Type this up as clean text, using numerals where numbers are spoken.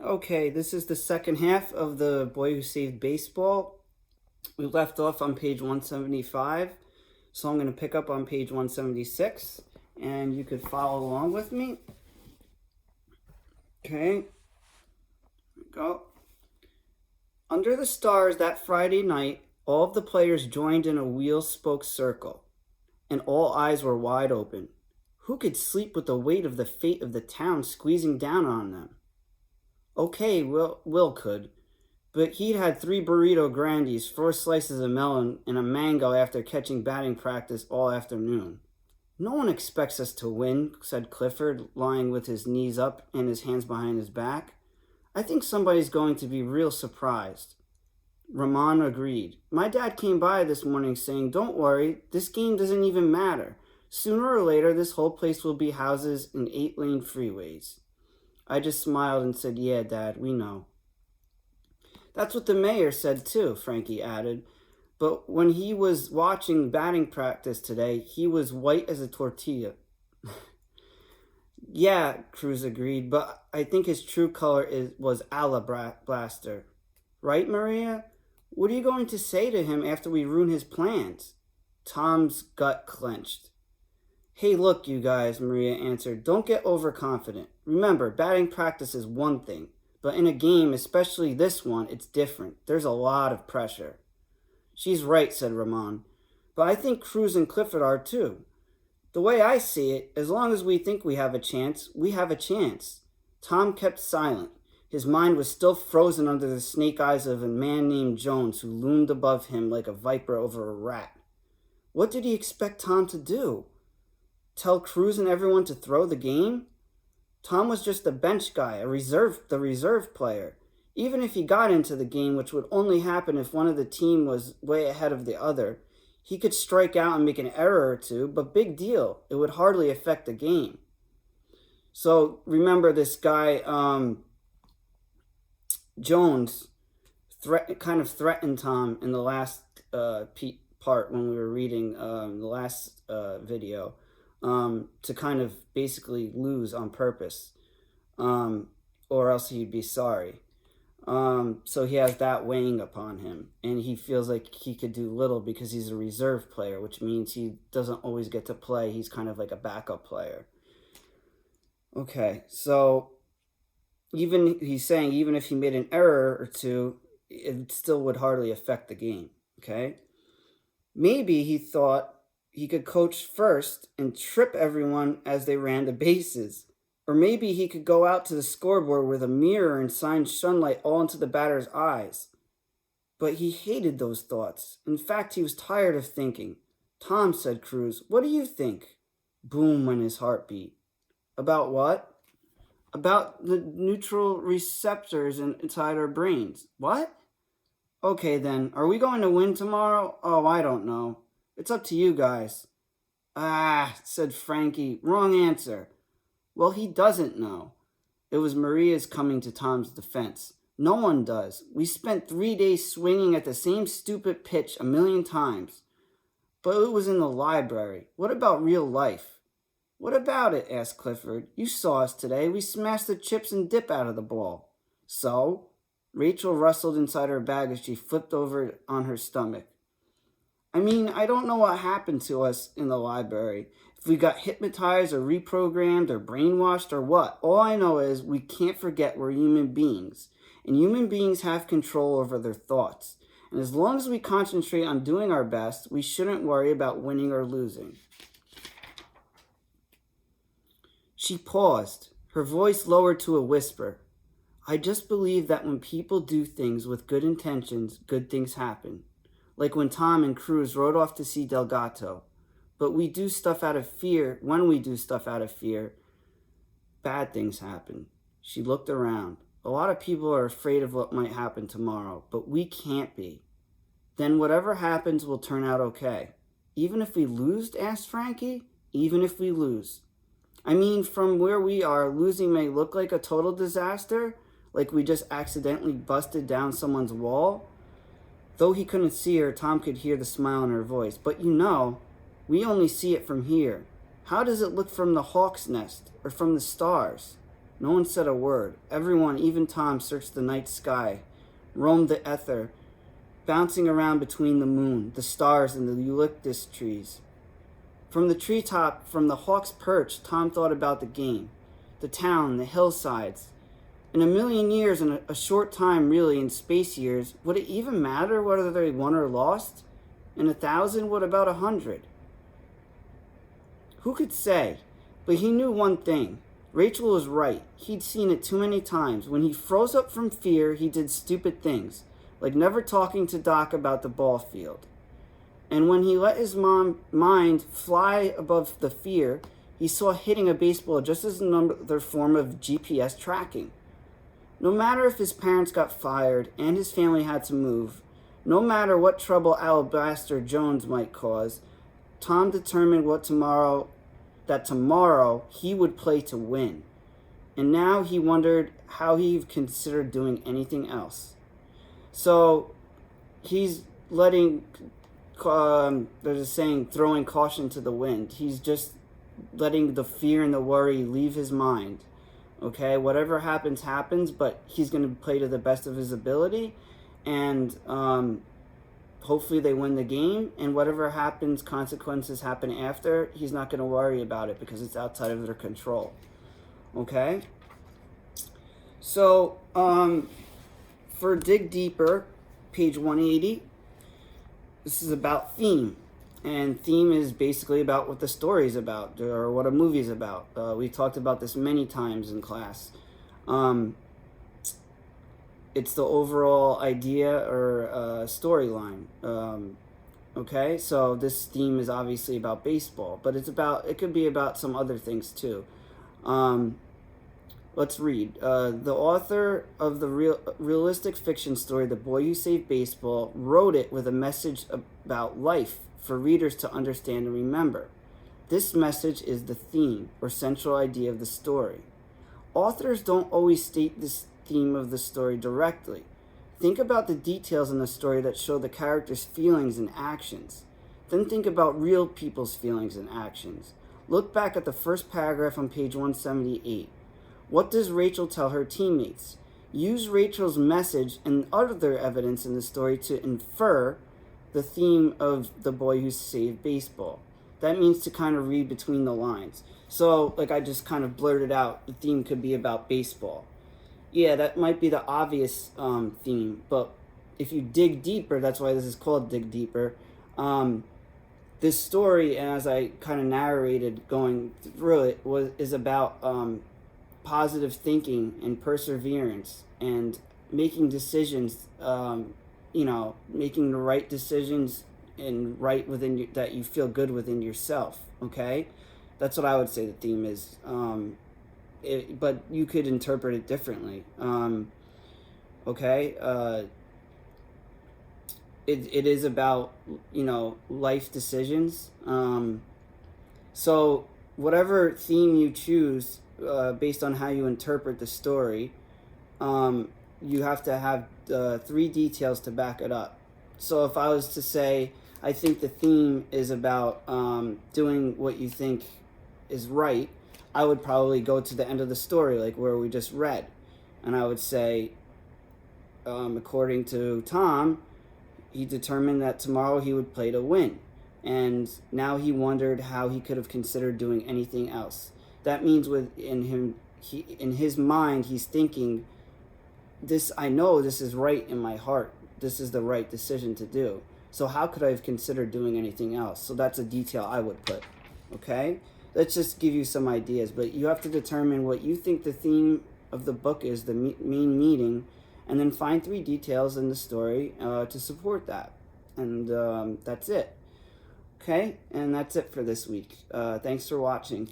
Okay, this is the second half of The Boy Who Saved Baseball. We left off on page 175, so I'm going to pick up on page 176, and you could follow along with me. Okay, go. Under the stars that Friday night, all of the players joined in a wheel-spoke circle, and all eyes were wide open. Who could sleep with the weight of the fate of the town squeezing down on them? Okay, Will could, but he'd had 3 burrito grandies, 4 slices of melon, and a mango after catching batting practice all afternoon. No one expects us to win, said Clifford, lying with his knees up and his hands behind his back. I think somebody's going to be real surprised. Ramon agreed. My dad came by this morning saying, don't worry, this game doesn't even matter. Sooner or later, this whole place will be houses and 8-lane freeways. I just smiled and said, yeah, Dad, we know. That's what the mayor said too, Frankie added. But when he was watching batting practice today, he was white as a tortilla. Yeah, Cruz agreed, but I think his true color was alabaster. Right, Maria? What are you going to say to him after we ruin his plans? Tom's gut clenched. Hey, look, you guys, Maria answered. Don't get overconfident. Remember, batting practice is one thing, but in a game, especially this one, it's different. There's a lot of pressure. She's right, said Ramon. But I think Cruz and Clifford are too. The way I see it, as long as we think we have a chance, we have a chance. Tom kept silent. His mind was still frozen under the snake eyes of a man named Jones who loomed above him like a viper over a rat. What did he expect Tom to do? Tell Cruz and everyone to throw the game? Tom was just a bench guy, the reserve player. Even if he got into the game, which would only happen if one of the team was way ahead of the other, he could strike out and make an error or two, but big deal. It would hardly affect the game. So remember this guy, Jones, kind of threatened Tom in the last part when we were reading the last video. To kind of basically lose on purpose, or else he'd be sorry. So he has that weighing upon him, and he feels like he could do little because he's a reserve player, which means he doesn't always get to play. He's kind of like a backup player. Okay, so he's saying even if he made an error or two, it still would hardly affect the game, okay? Maybe he thought he could coach first and trip everyone as they ran the bases. Or maybe he could go out to the scoreboard with a mirror and shine sunlight all into the batter's eyes. But he hated those thoughts. In fact, he was tired of thinking. Tom, said Cruz, what do you think? Boom went his heartbeat. About what? About the neutral receptors inside our brains. What? Okay then, are we going to win tomorrow? Oh, I don't know. It's up to you guys. Ah, said Frankie. Wrong answer. Well, he doesn't know. It was Maria's coming to Tom's defense. No one does. We spent 3 days swinging at the same stupid pitch 1,000,000 times. But it was in the library. What about real life? What about it? Asked Clifford. You saw us today. We smashed the chips and dip out of the ball. So? Rachel rustled inside her bag as she flipped over on her stomach. I mean, I don't know what happened to us in the library. If we got hypnotized or reprogrammed or brainwashed or what. All I know is we can't forget we're human beings. And human beings have control over their thoughts. And as long as we concentrate on doing our best, we shouldn't worry about winning or losing. She paused, her voice lowered to a whisper. I just believe that when people do things with good intentions, good things happen. Like when Tom and Cruz rode off to see Delgato. But we do stuff out of fear. When we do stuff out of fear, bad things happen. She looked around. A lot of people are afraid of what might happen tomorrow, but we can't be. Then whatever happens will turn out okay. Even if we lose, asked Frankie? Even if we lose. I mean, from where we are, losing may look like a total disaster, like we just accidentally busted down someone's wall. Though he couldn't see her, Tom could hear the smile in her voice. But you know, we only see it from here. How does it look from the hawk's nest or from the stars? No one said a word. Everyone, even Tom, searched the night sky, roamed the ether, bouncing around between the moon, the stars, and the eucalyptus trees. From the treetop, from the hawk's perch, Tom thought about the game, the town, the hillsides. In a million years, in a short time, really, in space years, would it even matter whether they won or lost? In 1,000, what about 100? Who could say? But he knew one thing. Rachel was right. He'd seen it too many times. When he froze up from fear, he did stupid things, like never talking to Doc about the ball field. And when he let his mind fly above the fear, he saw hitting a baseball just as another form of GPS tracking. No matter if his parents got fired and his family had to move, no matter what trouble Alabaster Jones might cause, Tom determined that tomorrow he would play to win. And now he wondered how he considered doing anything else. So he's letting, there's a saying, throwing caution to the wind. He's just letting the fear and the worry leave his mind. Okay, whatever happens, happens, but he's going to play to the best of his ability. And hopefully they win the game, and whatever happens, consequences happen after, he's not going to worry about it because it's outside of their control. Okay? So, for Dig Deeper, page 180, this is about theme. And theme is basically about what the story is about, or what a movie is about. We've talked about this many times in class. It's the overall idea or storyline. Okay, so this theme is obviously about baseball, but it could be about some other things too. Let's read. The author of the realistic fiction story, The Boy Who Saved Baseball, wrote it with a message about life for readers to understand and remember. This message is the theme or central idea of the story. Authors don't always state this theme of the story directly. Think about the details in the story that show the characters' feelings and actions. Then think about real people's feelings and actions. Look back at the first paragraph on page 178. What does Rachel tell her teammates? Use Rachel's message and other evidence in the story to infer the theme of The Boy Who Saved Baseball. That means to kind of read between the lines. So, like I just kind of blurted out, the theme could be about baseball. Yeah, that might be the obvious theme, but if you dig deeper, that's why this is called Dig Deeper. This story, as I kind of narrated going through it, is about positive thinking and perseverance and making decisions. Making the right decisions and right within you, that you feel good within yourself. Okay, that's what I would say the theme is. But you could interpret it differently. It is about, life decisions. So whatever theme you choose, based on how you interpret the story, you have to have 3 details to back it up. So if I was to say, I think the theme is about doing what you think is right, I would probably go to the end of the story, like where we just read. And I would say, according to Tom, he determined that tomorrow he would play to win. And now he wondered how he could have considered doing anything else. That means in his mind, he's thinking, I know this is right in my heart. This is the right decision to do. So how could I have considered doing anything else? So that's a detail I would put. Okay? Let's just give you some ideas, but you have to determine what you think the theme of the book is, the main meaning, and then find 3 details in the story to support that. And that's it. Okay? And that's it for this week. Thanks for watching.